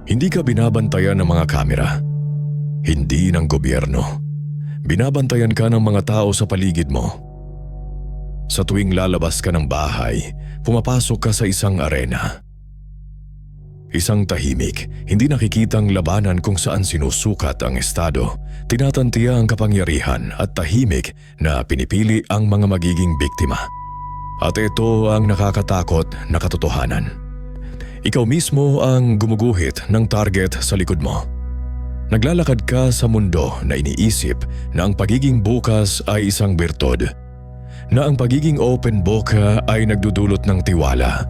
Hindi ka binabantayan ng mga kamera. Hindi ng gobyerno. Binabantayan ka ng mga tao sa paligid mo. Sa tuwing lalabas ka ng bahay, pumapasok ka sa isang arena. Isang tahimik, hindi nakikitang labanan kung saan sinusukat ang estado, tinatantiya ang kapangyarihan at tahimik na pinipili ang mga magiging biktima. At ito ang nakakatakot na katotohanan. Ikaw mismo ang gumuguhit ng target sa likod mo. Naglalakad ka sa mundo na iniisip na ang pagiging bukas ay isang birtud, na ang pagiging open book ay nagdudulot ng tiwala,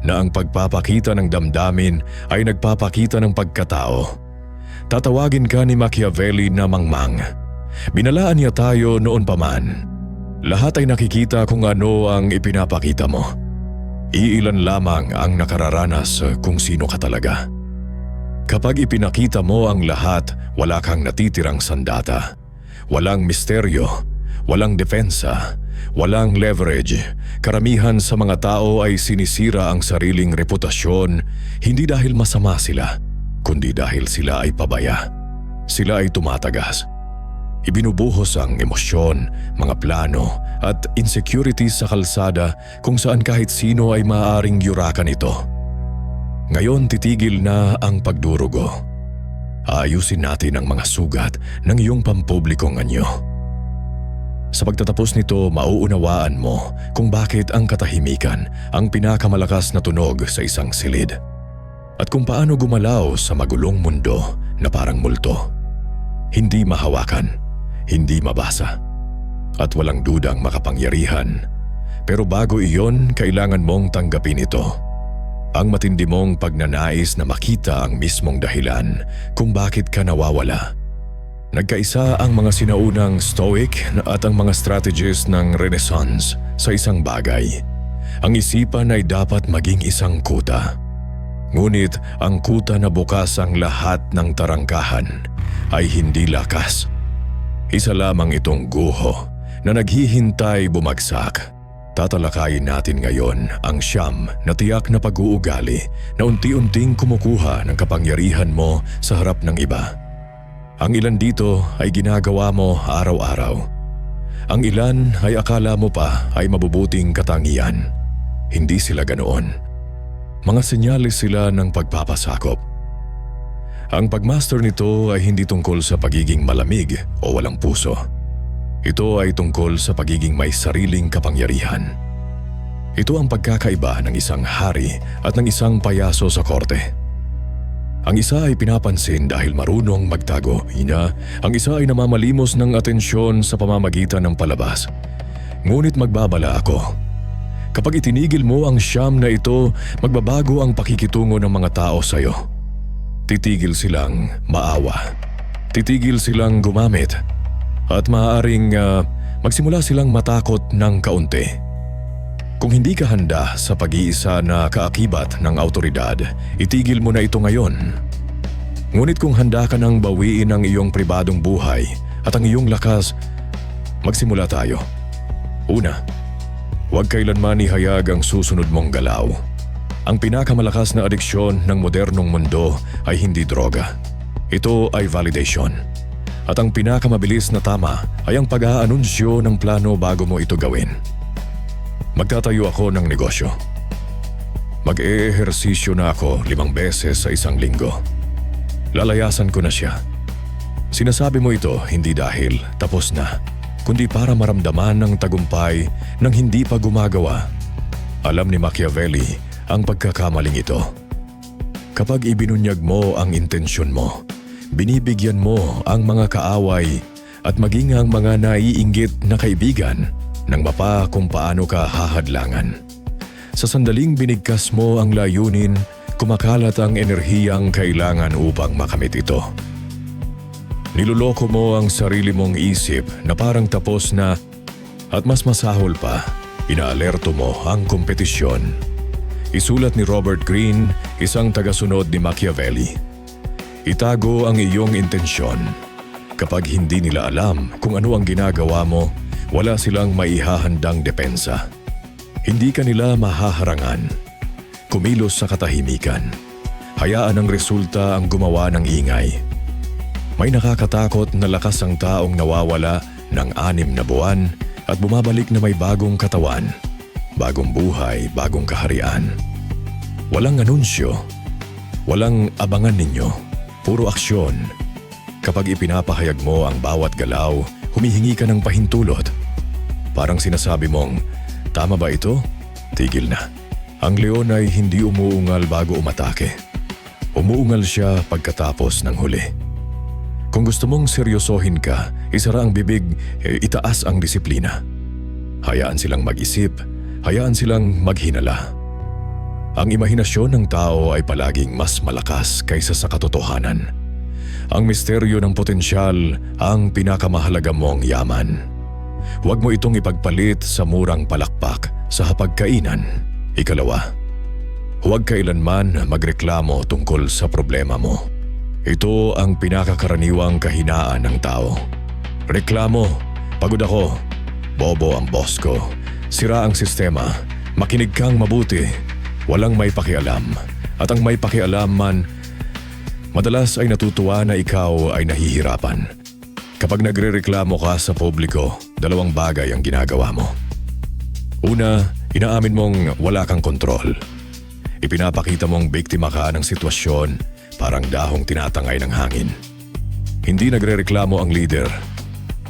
na ang pagpapakita ng damdamin ay nagpapakita ng pagkatao. Tatawagin ka ni Machiavelli na mangmang. Binalaan niya tayo noon pa man. Lahat ay nakikita kung ano ang ipinapakita mo. Iilan lamang ang nakararanas kung sino ka talaga. Kapag ipinakita mo ang lahat, wala kang natitirang sandata. Walang misteryo, walang depensa, walang leverage. Karamihan sa mga tao ay sinisira ang sariling reputasyon, hindi dahil masama sila, kundi dahil sila ay pabaya. Sila ay tumatagas. Ibinubuhos ang emosyon, mga plano at insecurities sa kalsada kung saan kahit sino ay maaaring yurakan ito. Ngayon titigil na ang pagdurugo. Ayusin natin ang mga sugat ng iyong pampublikong anyo. Sa pagtatapos nito, mauunawaan mo kung bakit ang katahimikan ang pinakamalakas na tunog sa isang silid. At kung paano gumalaw sa magulong mundo na parang multo. Hindi mahawakan. Hindi mabasa, at walang dudang makapangyarihan. Pero bago iyon, kailangan mong tanggapin ito. Ang matindi mong pagnanais na makita ang mismong dahilan kung bakit ka nawawala. Nagkaisa ang mga sinaunang Stoic at ang mga strategists ng Renaissance sa isang bagay. Ang isipan ay dapat maging isang kuta. Ngunit ang kuta na bukas ang lahat ng tarangkahan ay hindi lakas. Isa lamang itong guho na naghihintay bumagsak. Tatalakayin natin ngayon ang siyam na tiyak na pag-uugali na unti-unting kumukuha ng kapangyarihan mo sa harap ng iba. Ang ilan dito ay ginagawa mo araw-araw. Ang ilan ay akala mo pa ay mabubuting katangian. Hindi sila ganoon. Mga senyales sila ng pagpapasakop. Ang pagmaster nito ay hindi tungkol sa pagiging malamig o walang puso. Ito ay tungkol sa pagiging may sariling kapangyarihan. Ito ang pagkakaiba ng isang hari at ng isang payaso sa korte. Ang isa ay pinapansin dahil marunong magtago, ang isa ay namamalimos ng atensyon sa pamamagitan ng palabas. Ngunit magbabala ako. Kapag itinigil mo ang siyam na ito, magbabago ang pakikitungo ng mga tao sa iyo. Titigil silang maawa. Titigil silang gumamit. At maaaring magsimula silang matakot ng kaunti. Kung hindi ka handa sa pag-iisa na kaakibat ng autoridad, itigil mo na ito ngayon. Ngunit kung handa ka nang bawiin ang iyong pribadong buhay at ang iyong lakas, magsimula tayo. Una, huwag kailanman ihayag ang susunod mong galaw. Ang pinakamalakas na adiksyon ng modernong mundo ay hindi droga. Ito ay validation. At ang pinakamabilis na tama ay ang pag-aanunsyo ng plano bago mo ito gawin. Magtatayo ako ng negosyo. Mag-eehersisyo na ako 5 beses sa isang linggo. Lalayasan ko na siya. Sinasabi mo ito hindi dahil tapos na, kundi para maramdaman ng tagumpay ng hindi pa gumagawa. Alam ni Machiavelli ang pagkakamaling ito. Kapag ibinunyag mo ang intensyon mo, binibigyan mo ang mga kaaway at maging ang mga naiinggit na kaibigan ng mapa kung paano ka hahadlangan. Sa sandaling binigkas mo ang layunin, kumakalat ang enerhiyang kailangan upang makamit ito. Niloloko mo ang sarili mong isip na parang tapos na at mas masahol pa, inaalerto mo ang kompetisyon. Isulat ni Robert Greene, isang tagasunod ni Machiavelli. Itago ang iyong intensyon. Kapag hindi nila alam kung ano ang ginagawa mo, wala silang maihahandang depensa. Hindi ka nila mahaharangan. Kumilos sa katahimikan. Hayaan ang resulta ang gumawa ng ingay. May nakakatakot na lakas ang taong nawawala ng 6 na buwan at bumabalik na may bagong katawan, bagong buhay, bagong kaharian. Walang anunsyo, walang abangan ninyo, puro aksyon. Kapag ipinapahayag mo ang bawat galaw, humihingi ka ng pahintulot. Parang sinasabi mong, tama ba ito? Tigil na. Ang leon ay hindi umuungal bago umatake. Umuungal siya pagkatapos ng huli. Kung gusto mong seryosohin ka, isara ang bibig, itaas ang disiplina. Hayaan silang mag-isip, hayaan silang maghinala. Ang imahinasyon ng tao ay palaging mas malakas kaysa sa katotohanan. Ang misteryo ng potensyal ang pinakamahalaga mong yaman. Huwag mo itong ipagpalit sa murang palakpak sa hapagkainan. Ikalawa, huwag kailanman magreklamo tungkol sa problema mo. Ito ang pinakakaraniwang kahinaan ng tao. Reklamo, pagod ako, bobo ang boss ko, sira ang sistema, makinig kang mabuti, walang may pakialam. At ang may pakialam man, madalas ay natutuwa na ikaw ay nahihirapan. Kapag nagrereklamo ka sa publiko, 2 bagay ang ginagawa mo. Una, inaamin mong wala kang kontrol. Ipinapakita mong biktima ka ng sitwasyon, parang dahong tinatangay ng hangin. Hindi nagrereklamo ang leader.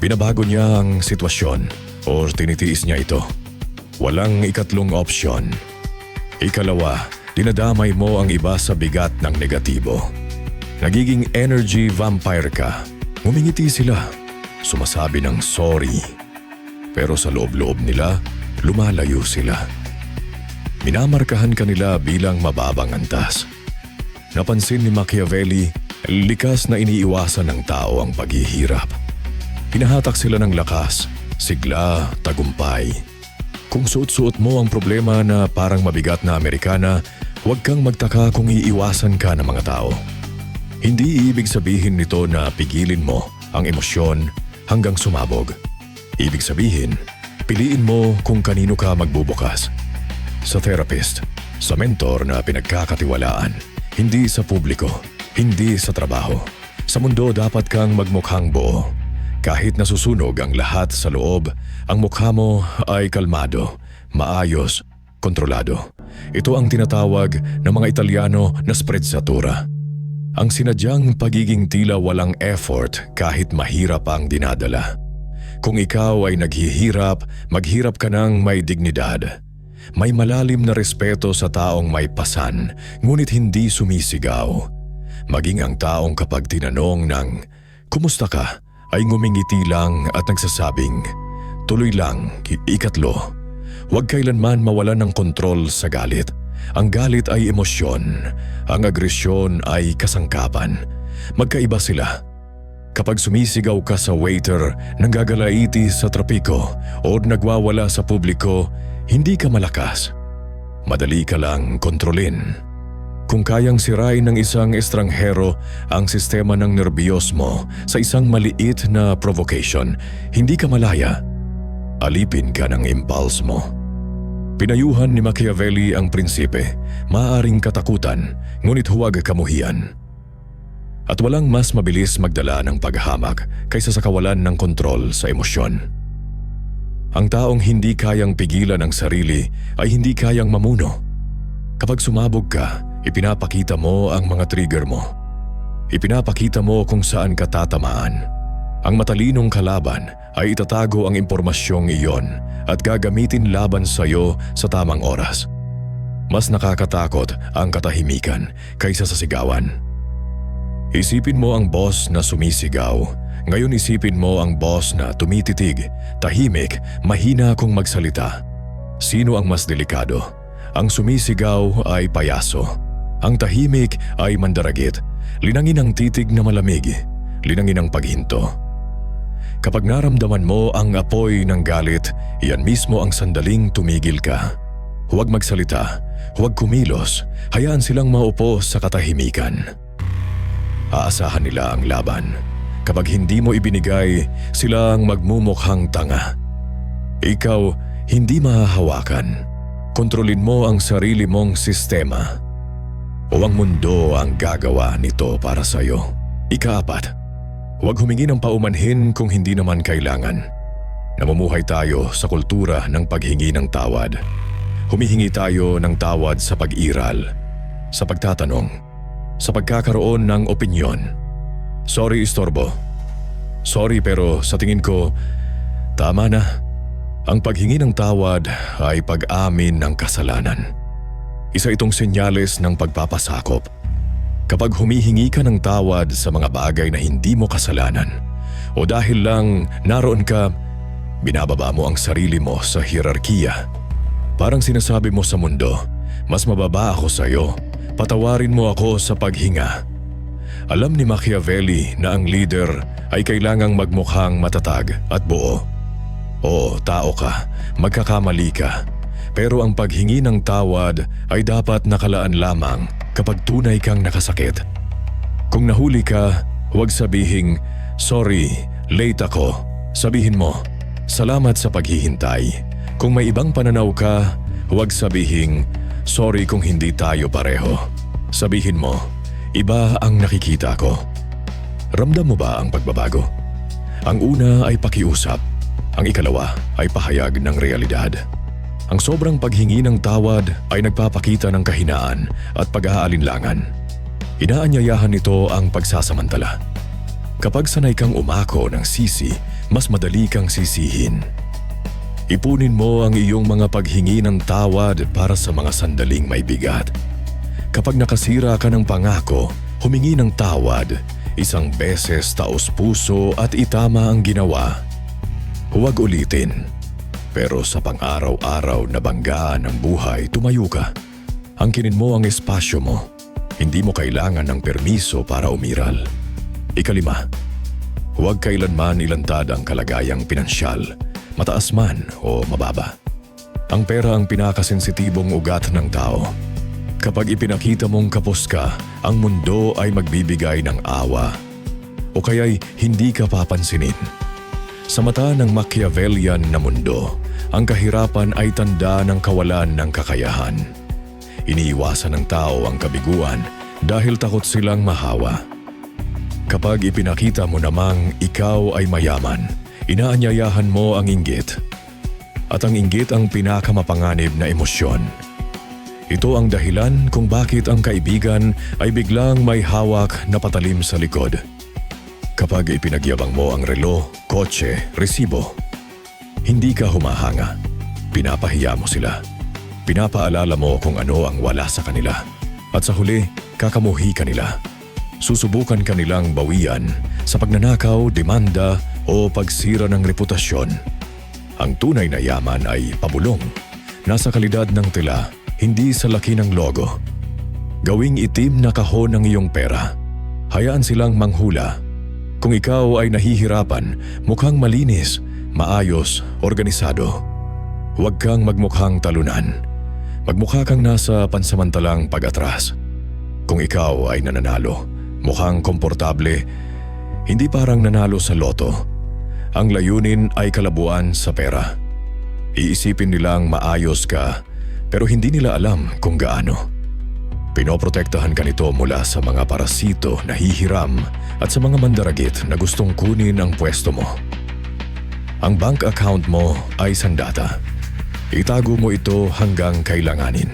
Binabago niya ang sitwasyon o tinitiis niya ito. Walang ikatlong opsyon. Ikalawa, dinadamay mo ang iba sa bigat ng negatibo. Nagiging energy vampire ka. Ngumingiti sila. Sumasabi ng sorry. Pero sa loob-loob nila, lumalayo sila. Minamarkahan ka nila bilang mababang antas. Napansin ni Machiavelli, likas na iniiwasan ng tao ang paghihirap. Hinahatak sila ng lakas, sigla, tagumpay. Kung suot-suot mo ang problema na parang mabigat na Amerikana, huwag kang magtaka kung iiwasan ka ng mga tao. Hindi ibig sabihin nito na pigilin mo ang emosyon hanggang sumabog. Ibig sabihin, piliin mo kung kanino ka magbubukas. Sa therapist, sa mentor na pinagkakatiwalaan, hindi sa publiko, hindi sa trabaho. Sa mundo dapat kang magmukhang buo. Kahit nasusunog ang lahat sa loob, ang mukha mo ay kalmado, maayos, kontrolado. Ito ang tinatawag ng mga Italyano na sprezzatura. Ang sinadyang pagiging tila walang effort kahit mahirap ang dinadala. Kung ikaw ay naghihirap, maghirap ka ng may dignidad. May malalim na respeto sa taong may pasan, ngunit hindi sumisigaw. Maging ang taong kapag tinanong ng, "Kumusta ka?" ay ngumingiti lang at nagsasabing, "Tuloy lang." Ikatlo, huwag kailanman mawalan ng kontrol sa galit. Ang galit ay emosyon, ang agresyon ay kasangkapan. Magkaiba sila. Kapag sumisigaw ka sa waiter, nanggagalaiti sa trapiko o nagwawala sa publiko, hindi ka malakas. Madali ka lang kontrolin. Kung kayang sirain ng isang estranghero ang sistema ng nerbiyos mo sa isang maliit na provocation, hindi ka malaya. Alipin ka ng impulse mo. Pinayuhan ni Machiavelli ang prinsipe, maaaring katakutan, ngunit huwag kamuhian. At walang mas mabilis magdala ng paghahamak kaysa sa kawalan ng kontrol sa emosyon. Ang taong hindi kayang pigilan ang sarili ay hindi kayang mamuno. Kapag sumabog ka, ipinapakita mo ang mga trigger mo. Ipinapakita mo kung saan ka tatamaan. Ang matalinong kalaban ay itatago ang impormasyong iyon at gagamitin laban sa iyo sa tamang oras. Mas nakakatakot ang katahimikan kaysa sa sigawan. Isipin mo ang boss na sumisigaw. Ngayon isipin mo ang boss na tumititig, tahimik, mahina kung magsalita. Sino ang mas delikado? Ang sumisigaw ay payaso. Ang tahimik ay mandaragit. Linangin ang titig na malamig. Linangin ang paghinto. Kapag naramdaman mo ang apoy ng galit, iyan mismo ang sandaling tumigil ka. Huwag magsalita, huwag kumilos, hayaan silang maupo sa katahimikan. Aasahan nila ang laban. Kapag hindi mo ibinigay, sila ang magmumukhang tanga. Ikaw, hindi mahahawakan. Kontrolin mo ang sarili mong sistema. o ang mundo ang gagawa nito para sa iyo. Ika-4, huwag humingi ng paumanhin kung hindi naman kailangan. Namumuhay tayo sa kultura ng paghingi ng tawad. Humihingi tayo ng tawad sa pag-iral, sa pagtatanong, sa pagkakaroon ng opinyon. Sorry, istorbo. Sorry, pero sa tingin ko, tama na. Ang paghingi ng tawad ay pag-amin ng kasalanan. Isa itong senyales ng pagpapasakop. Kapag humihingi ka ng tawad sa mga bagay na hindi mo kasalanan o dahil lang naroon ka, binababa mo ang sarili mo sa hierarkiya. Parang sinasabi mo sa mundo, mas mababa ako sa iyo, patawarin mo ako sa paghinga. Alam ni Machiavelli na ang leader ay kailangang magmukhang matatag at buo. Oo, tao ka, magkakamali ka. Pero ang paghingi ng tawad ay dapat nakalaan lamang kapag tunay kang nakasakit. Kung nahuli ka, huwag sabihing, sorry, late ako. Sabihin mo, salamat sa paghihintay. Kung may ibang pananaw ka, huwag sabihing, sorry kung hindi tayo pareho. Sabihin mo, iba ang nakikita ko. Ramdam mo ba ang pagbabago? Ang una ay pakiusap. Ang ikalawa ay pahayag ng realidad. Ang sobrang paghingi ng tawad ay nagpapakita ng kahinaan at pag-aalinlangan. Inaanyayahan nito ang pagsasamantala. Kapag sanay kang umako ng sisi, mas madali kang sisihin. Ipunin mo ang iyong mga paghingi ng tawad para sa mga sandaling may bigat. Kapag nakasira ka ng pangako, humingi ng tawad, isang beses taos puso at itama ang ginawa. Huwag ulitin. Pero sa pang-araw-araw na banggaan ng buhay, tumayo ka. Angkinin mo ang espasyo mo. Hindi mo kailangan ng permiso para umiral. Ika-5, huwag kailanman ilantad ang kalagayang pinansyal, mataas man o mababa. Ang pera ang pinakasensitibong ugat ng tao. Kapag ipinakita mong kapos ka, ang mundo ay magbibigay ng awa. O kaya'y hindi ka papansinin. Sa mata ng Machiavellian na mundo, ang kahirapan ay tanda ng kawalan ng kakayahan. Iniiwasan ng tao ang kabiguan dahil takot silang mahawa. Kapag ipinakita mo namang ikaw ay mayaman, inaanyayahan mo ang inggit. At ang inggit ang pinakamapanganib na emosyon. Ito ang dahilan kung bakit ang kaibigan ay biglang may hawak na patalim sa likod. Kapag ipinagyabang mo ang relo, kotse, resibo, hindi ka humahanga. Pinapahiya mo sila. Pinapaalala mo kung ano ang wala sa kanila. At sa huli, kakamuhi ka nila. Susubukan ka nilang bawian sa pagnanakaw, demanda o pagsira ng reputasyon. Ang tunay na yaman ay pabulong. Nasa kalidad ng tela, hindi sa laki ng logo. Gawing itim na kahon ng iyong pera. Hayaan silang manghula. Kung ikaw ay nahihirapan, mukhang malinis, maayos, organisado. Huwag kang magmukhang talunan. Magmukha kang nasa pansamantalang pag-atras. Kung ikaw ay nananalo, mukhang komportable, hindi parang nanalo sa loto. Ang layunin ay kalabuan sa pera. Iisipin nilang maayos ka, pero hindi nila alam kung gaano. Pinoprotektahan ka nito mula sa mga parasito na hihiram at sa mga mandaragit na gustong kunin ang pwesto mo. Ang bank account mo ay sandata. Itago mo ito hanggang kailanganin.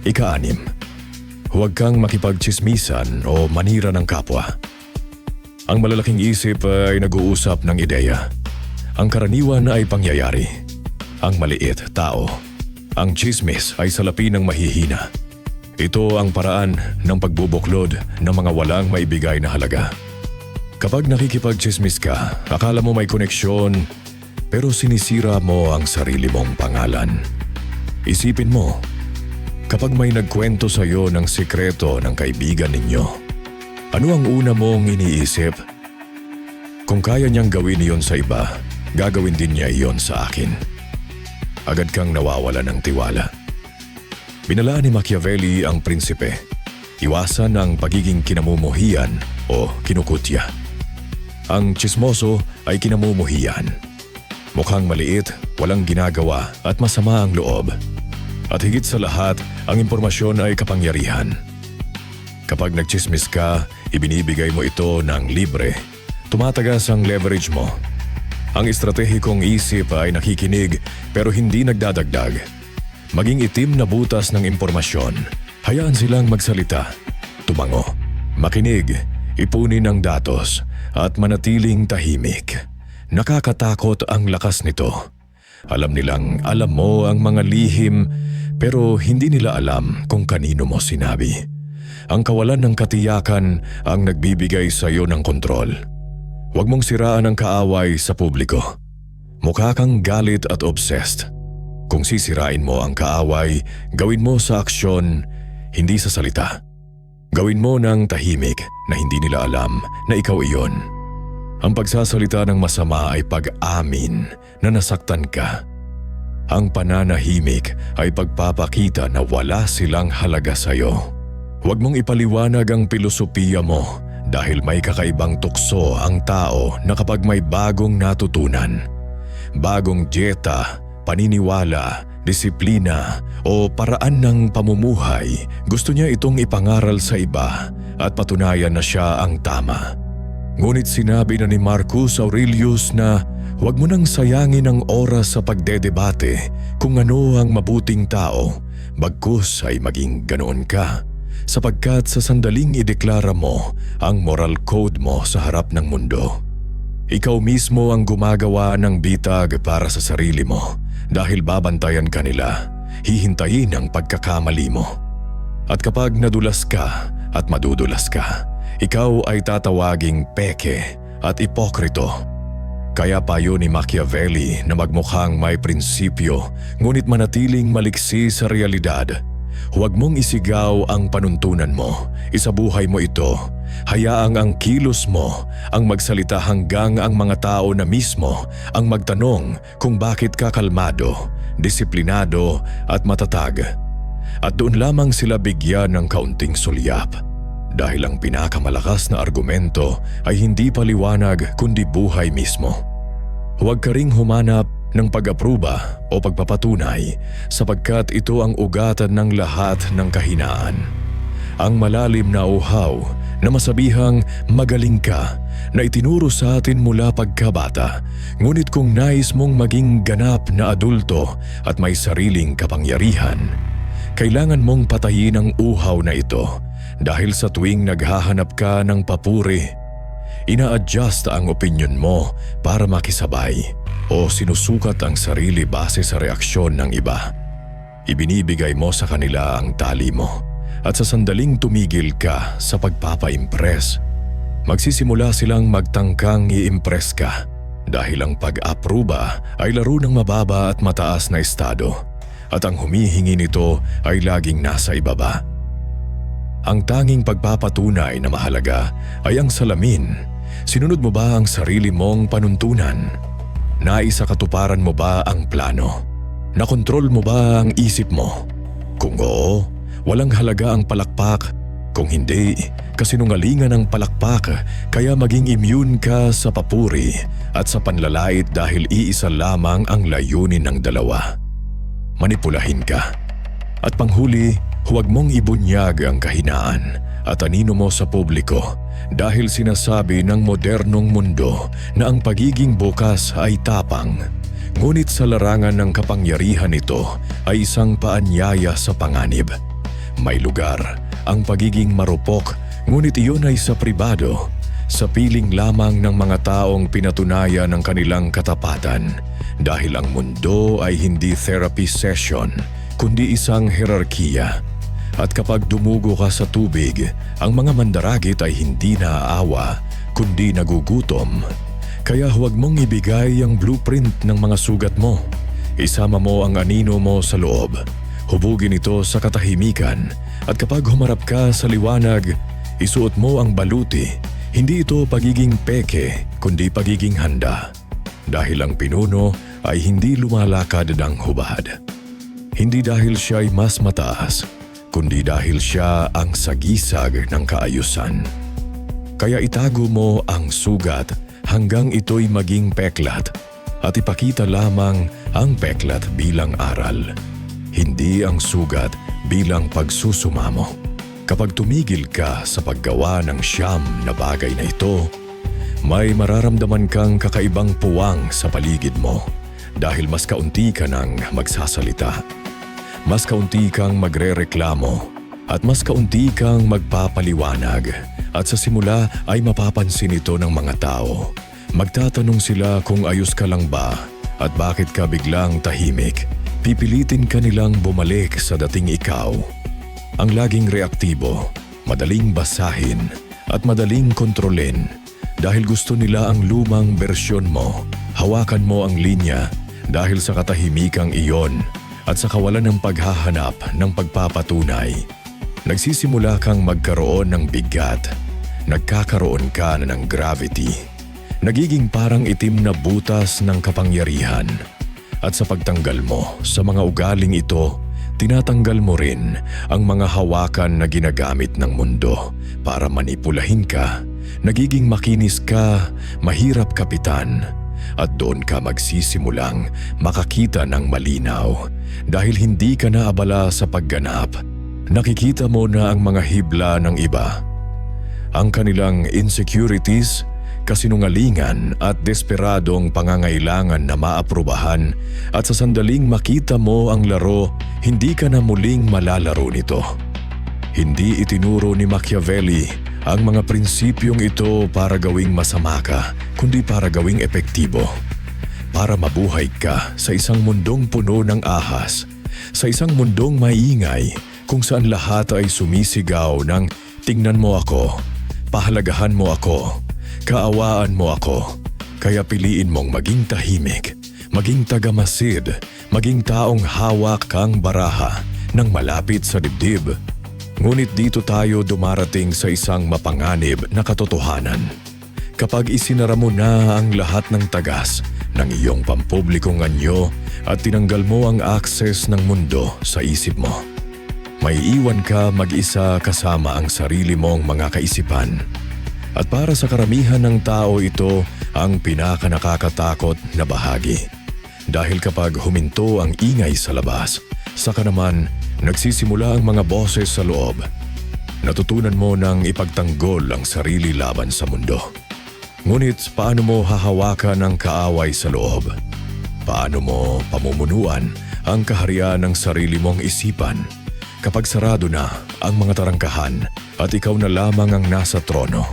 Ika-6, huwag kang makipagtsismisan o manira ng kapwa. Ang malalaking isip ay nag-uusap ng ideya. Ang karaniwan ay pangyayari. Ang maliit, tao. Ang tsismis ay salapi ng mahihina. Ito ang paraan ng pagbubuklod ng mga walang maibigay na halaga. Kapag nakikipagtsismis ka, akala mo may koneksyon, pero sinisira mo ang sarili mong pangalan. Isipin mo, kapag may nagkwento sa iyo ng sikreto ng kaibigan ninyo, ano ang una mong iniisip? Kung kaya niyang gawin iyon sa iba, gagawin din niya iyon sa akin. Agad kang nawawala ng tiwala. Binalaan ni Machiavelli ang prinsipe. Iwasan ang pagiging kinamumuhian o kinukutya. Ang tsismoso ay kinamumuhian. Mukhang maliit, walang ginagawa at masama ang loob. At higit sa lahat, ang impormasyon ay kapangyarihan. Kapag nagchismis ka, ibinibigay mo ito ng libre. Tumatagas ang leverage mo. Ang estratehikong isip ay nakikinig pero hindi nagdadagdag. Maging itim na butas ng impormasyon. Hayaan silang magsalita. Tumango. Makinig. Ipunin ang datos. At manatiling tahimik. Nakakatakot ang lakas nito. Alam nilang alam mo ang mga lihim pero hindi nila alam kung kanino mo sinabi. Ang kawalan ng katiyakan ang nagbibigay sa iyo ng kontrol. Huwag mong siraan ang kaaway sa publiko. Mukha kang galit at obsessed. Kung sisirain mo ang kaaway, gawin mo sa aksyon, hindi sa salita. Gawin mo ng tahimik na hindi nila alam na ikaw iyon. Ang pagsasalita ng masama ay pag-amin na nasaktan ka. Ang pananahimik ay pagpapakita na wala silang halaga sa iyo. Huwag mong ipaliwanag ang pilosopiya mo dahil may kakaibang tukso ang tao na kapag may bagong natutunan, bagong dieta, paniniwala, disiplina o paraan ng pamumuhay, gusto niya itong ipangaral sa iba at patunayan na siya ang tama. Ngunit sinabi na ni Marcus Aurelius na huwag mo nang sayangin ang oras sa pagdedebate kung ano ang mabuting tao, bagkus ay maging ganoon ka, sapagkat sa sandaling ideklara mo ang moral code mo sa harap ng mundo. Ikaw mismo ang gumagawa ng bitag para sa sarili mo dahil babantayan ka nila, hihintayin ang pagkakamali mo. At kapag nadulas ka at madudulas ka, ikaw ay tatawaging peke at ipokrito. Kaya payo ni Machiavelli na magmukhang may prinsipyo ngunit manatiling maliksi sa realidad. Huwag mong isigaw ang panuntunan mo, isabuhay mo ito. Hayaang ang kilos mo ang magsalita hanggang ang mga tao na mismo ang magtanong kung bakit ka kalmado, disiplinado at matatag. At doon lamang sila bigyan ng kaunting sulyap. Dahil ang pinakamalakas na argumento ay hindi paliwanag kundi buhay mismo. Huwag ka ring humanap ng pag-apruba o pagpapatunay sapagkat ito ang ugatan ng lahat ng kahinaan. Ang malalim na uhaw na masabihang magaling ka na itinuro sa atin mula pagkabata, ngunit kung nais mong maging ganap na adulto at may sariling kapangyarihan, kailangan mong patayin ang uhaw na ito dahil sa tuwing naghahanap ka ng papuri, ina-adjust ang opinyon mo para makisabay o sinusukat ang sarili base sa reaksyon ng iba. Ibinibigay mo sa kanila ang tali mo at sa sandaling tumigil ka sa pagpapa-impress, magsisimula silang magtangkang i-impress ka dahil ang pag-apruba ay laro ng mababa at mataas na estado at ang humihingi nito ay laging nasa ibaba. Ang tanging pagpapatunay na mahalaga ay ang salamin. Sinunod mo ba ang sarili mong panuntunan? Naisakatuparan mo ba ang plano? Nakontrol mo ba ang isip mo? Kung oo, walang halaga ang palakpak. Kung hindi, kasinungalingan ang palakpak kaya maging immune ka sa papuri at sa panlalait dahil iisa lamang ang layunin ng dalawa. Manipulahin ka. At panghuli, huwag mong ibunyag ang kahinaan at anino mo sa publiko dahil sinasabi ng modernong mundo na ang pagiging bukas ay tapang. Ngunit sa larangan ng kapangyarihan nito ay isang paanyaya sa panganib. May lugar ang pagiging marupok, ngunit iyon ay sa pribado, sa piling lamang ng mga taong pinatunayan ng kanilang katapatan dahil ang mundo ay hindi therapy session kundi isang hierarkiya. At kapag dumugo ka sa tubig, ang mga mandaragit ay hindi naaawa kundi nagugutom. Kaya huwag mong ibigay ang blueprint ng mga sugat mo. Isama mo ang anino mo sa loob. Hubugin ito sa katahimikan at kapag humarap ka sa liwanag, isuot mo ang baluti. Hindi ito pagiging peke kundi pagiging handa. Dahil ang pinuno ay hindi lumalakad ng hubad. Hindi dahil siya ay mas mataas, kundi dahil siya ang sagisag ng kaayusan. Kaya itago mo ang sugat hanggang ito'y maging peklat at ipakita lamang ang peklat bilang aral, hindi ang sugat bilang pagsusumamo. Kapag tumigil ka sa paggawa ng siyam na bagay na ito, may mararamdaman kang kakaibang puwang sa paligid mo dahil mas kaunti ka nang magsasalita. Mas kaunti kang magrereklamo at mas kaunti kang magpapaliwanag at sa simula ay mapapansin ito ng mga tao. Magtatanong sila kung ayos ka lang ba at bakit ka biglang tahimik. Pipilitin ka nilang bumalik sa dating ikaw. Ang laging reaktibo, madaling basahin at madaling kontrolin dahil gusto nila ang lumang bersyon mo. Hawakan mo ang linya dahil sa katahimikang iyon at sa kawalan ng paghahanap ng pagpapatunay. Nagsisimula kang magkaroon ng bigat. Nagkakaroon ka na ng gravity. Nagiging parang itim na butas ng kapangyarihan. At sa pagtanggal mo sa mga ugaling ito, tinatanggal mo rin ang mga hawakan na ginagamit ng mundo para manipulahin ka. Nagiging makinis ka, mahirap kapitan, at doon ka magsisimulang makakita ng malinaw dahil hindi ka na abala sa pagganap. Nakikita mo na ang mga hibla ng iba, ang kanilang insecurities, kasinungalingan at desperadong pangangailangan na maaprubahan at sa sandaling makita mo ang laro, hindi ka na muling malalaro nito. Hindi itinuro ni Machiavelli ang mga prinsipyong ito para gawing masama ka, kundi para gawing epektibo. Para mabuhay ka sa isang mundong puno ng ahas, sa isang mundong maingay kung saan lahat ay sumisigaw ng tingnan mo ako, pahalagahan mo ako, kaawaan mo ako. Kaya piliin mong maging tahimik, maging tagamasid, maging taong hawak kang baraha ng malapit sa dibdib. Ngunit dito tayo dumarating sa isang mapanganib na katotohanan. Kapag isinara mo na ang lahat ng tagas ng iyong pampublikong anyo at tinanggal mo ang akses ng mundo sa isip mo, may iwan ka mag-isa kasama ang sarili mong mga kaisipan. At para sa karamihan ng tao ito ang pinakanakakatakot na bahagi. Dahil kapag huminto ang ingay sa labas, saka naman nagsisimula ang mga boses sa loob. Natutunan mo nang ipagtanggol ang sarili laban sa mundo. Ngunit paano mo hahawakan ang kaaway sa loob? Paano mo pamumunuan ang kaharian ng sarili mong isipan kapag sarado na ang mga tarangkahan at ikaw na lamang ang nasa trono?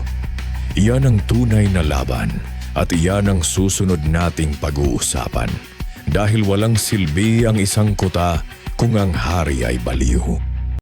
Iyan ang tunay na laban at iyan ang susunod nating pag-uusapan. Dahil walang silbi ang isang kuta kung ang hari ay baliw.